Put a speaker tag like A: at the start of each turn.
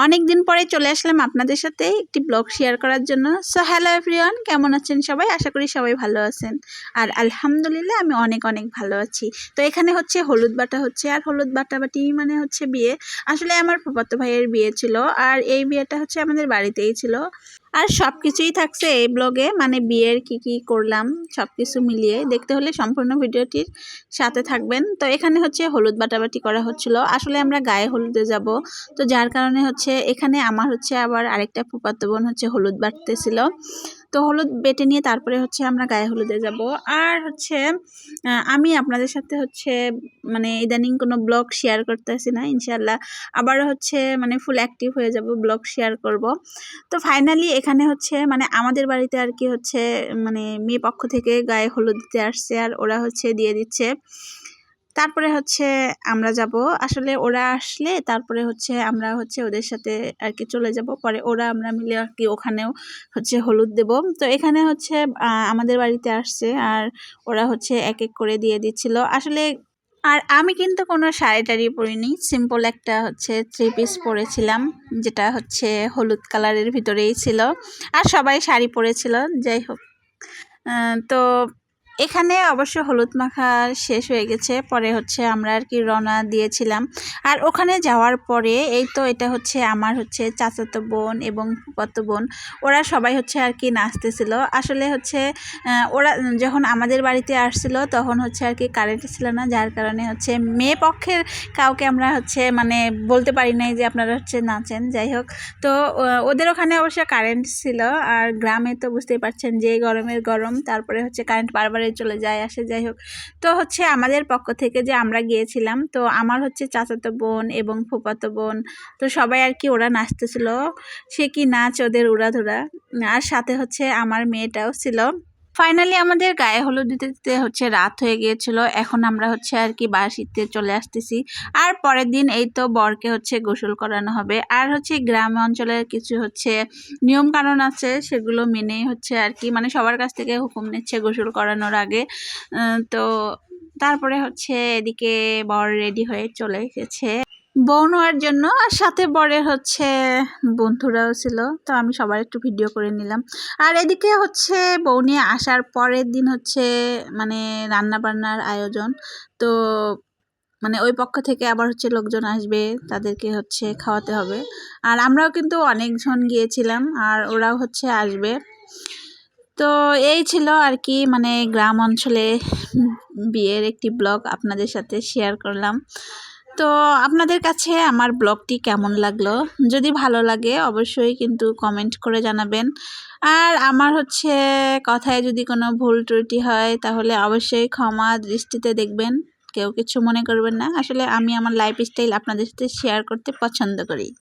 A: অনেক দিন পরে চলে আসলাম আপনাদের সাথে একটি ব্লগ শেয়ার করার জন্য। সো হ্যালো এভরিওয়ান, কেমন আছেন সবাই? আশা করি সবাই ভালো আছেন। আর আলহামদুলিল্লাহ আমি অনেক অনেক ভালো আছি। তো এখানে হচ্ছে হলুদ বাটা হচ্ছে, আর হলুদ বাটাবাটি মানে হচ্ছে বিয়ে। আসলে আমার ফুফাতো ভাইয়ের বিয়ে ছিল, আর এই বিয়েটা হচ্ছে আমাদের বাড়িতেই ছিল। আর সব কিছুই থাকছে এই ব্লগে, মানে বিয়ের কি করলাম সব কিছু মিলিয়ে। দেখতে হলে সম্পূর্ণ ভিডিওটির সাথে থাকবেন। তো এখানে হচ্ছে হলুদ বাটাবাটি করা হচ্ছিল। আসলে আমরা গায়ে হলুদে যাব, তো যার কারণে হচ্ছে এখানে আমার হচ্ছে আবার আরেকটা ফুফাতো বোন হচ্ছে হলুদ বাটতেছিল। তো হলুদ বেটে নিয়ে তারপরে হচ্ছে আমরা গায়ে হলুদে যাব। আর হচ্ছে আমি আপনাদের সাথে হচ্ছে মানে ইদানিং কোনো ব্লগ শেয়ার করতেছি না, ইনশাল্লাহ আবারও হচ্ছে মানে ফুল অ্যাক্টিভ হয়ে যাব, ব্লগ শেয়ার করব। তো ফাইনালি এখানে হচ্ছে মানে আমাদের বাড়িতে আর কি হচ্ছে মানে মেয়ে পক্ষ থেকে গায়ে হলুদ দিতে আসছে, আর ওরা হচ্ছে দিয়ে দিচ্ছে। তারপরে হচ্ছে আমরা যাব, আসলে ওরা আসলে তারপরে হচ্ছে আমরা হচ্ছে ওদের সাথে আর কি চলে যাব, পরে ওরা আমরা মিলে আর কি ওখানেও হচ্ছে হলুদ দেব। তো এখানে হচ্ছে আমাদের বাড়িতে আসছে, আর ওরা হচ্ছে এক এক করে দিয়ে দিচ্ছিল আসলে। আর আমি কিন্তু কোনো শাড়ি টাড়ি পরিনি, সিম্পল একটা হচ্ছে 3 পিস পরেছিলাম, যেটা হচ্ছে হলুদ কালারের ভিতরেই ছিল। আর সবাই শাড়ি পরেছিল, যাই হোক। তো এখানে অবশ্য হলুদ মাখা শেষ হয়ে গেছে, পরে হচ্ছে আমরা আর কি রওনা দিয়েছিলাম। আর ওখানে যাওয়ার পরে এই তো এটা হচ্ছে আমার হচ্ছে চাচাতো বোন এবং ফুফাতো বোন, ওরা সবাই হচ্ছে আর কি নাচতেছিল। আসলে হচ্ছে ওরা যখন আমাদের বাড়িতে আসছিল তখন হচ্ছে আর কি কারেন্ট ছিল না, যার কারণে হচ্ছে মেয়ে পক্ষের কাউকে আমরা হচ্ছে মানে বলতে পারি নাই যে আপনারা হচ্ছে নাচেন। যাই হোক, তো ওদের ওখানে অবশ্য কারেন্ট ছিল, আর গ্রামে তো বুঝতেই পারছেন যে গরমের গরম, তারপরে হচ্ছে কারেন্ট বারবারই চলে যায় আসে। যাই হোক, তো হচ্ছে আমাদের পক্ষ থেকে যে আমরা গিয়েছিলাম, তো আমার হচ্ছে চাচাতো বোন এবং ফুফাতো বোন, তো সবাই আর কি ওরা নাচতেছিল। সে কি নাচ ওদের উড়াধুরা, আর সাথে হচ্ছে আমার মেয়েটাও ছিল। ফাইনালি আমাদের গায়ে হলুদ দিতে দিতে হচ্ছে রাত হয়ে গিয়েছিল। এখন আমরা হচ্ছে আর কি বাসিতে চলে আসতেছি। আর পরের দিন এই তো বরকে হচ্ছে গোসল করানো হবে। আর হচ্ছে গ্রাম অঞ্চলের কিছু হচ্ছে নিয়ম কানুন আছে, সেগুলো মেনেই হচ্ছে আর কি মানে সবার কাছ থেকে হুকুম নিচ্ছে গোসল করানোর আগে। তো তারপরে হচ্ছে এদিকে বর রেডি হয়ে চলে এসেছে বউ নেওয়ার জন্য, আর সাথে বরের হচ্ছে বন্ধুরাও ছিল। তো আমি সবার একটু ভিডিও করে নিলাম। আর এদিকে হচ্ছে বউ নিয়ে আসার পরের দিন হচ্ছে মানে রান্না বান্নার আয়োজন। তো মানে ওই পক্ষ থেকে আবার হচ্ছে লোকজন আসবে, তাদেরকে হচ্ছে খাওয়াতে হবে। আর আমরাও কিন্তু অনেকজন গিয়েছিলাম, আর ওরাও হচ্ছে আসবে। তো এই ছিল আর কি মানে গ্রাম অঞ্চলে বিয়ের একটি ব্লগ আপনাদের সাথে শেয়ার করলাম। তো আপনাদের কাছে আমার ব্লগটি কেমন লাগলো? যদি ভালো লাগে অবশ্যই কিন্তু কমেন্ট করে জানাবেন। আর আমার হচ্ছে কথায় যদি কোনো ভুল ত্রুটি হয় তাহলে অবশ্যই ক্ষমা দৃষ্টিতে দেখবেন, কেউ কিছু মনে করবেন না। আসলে আমি আমার লাইফস্টাইল আপনাদের সাথে শেয়ার করতে পছন্দ করি।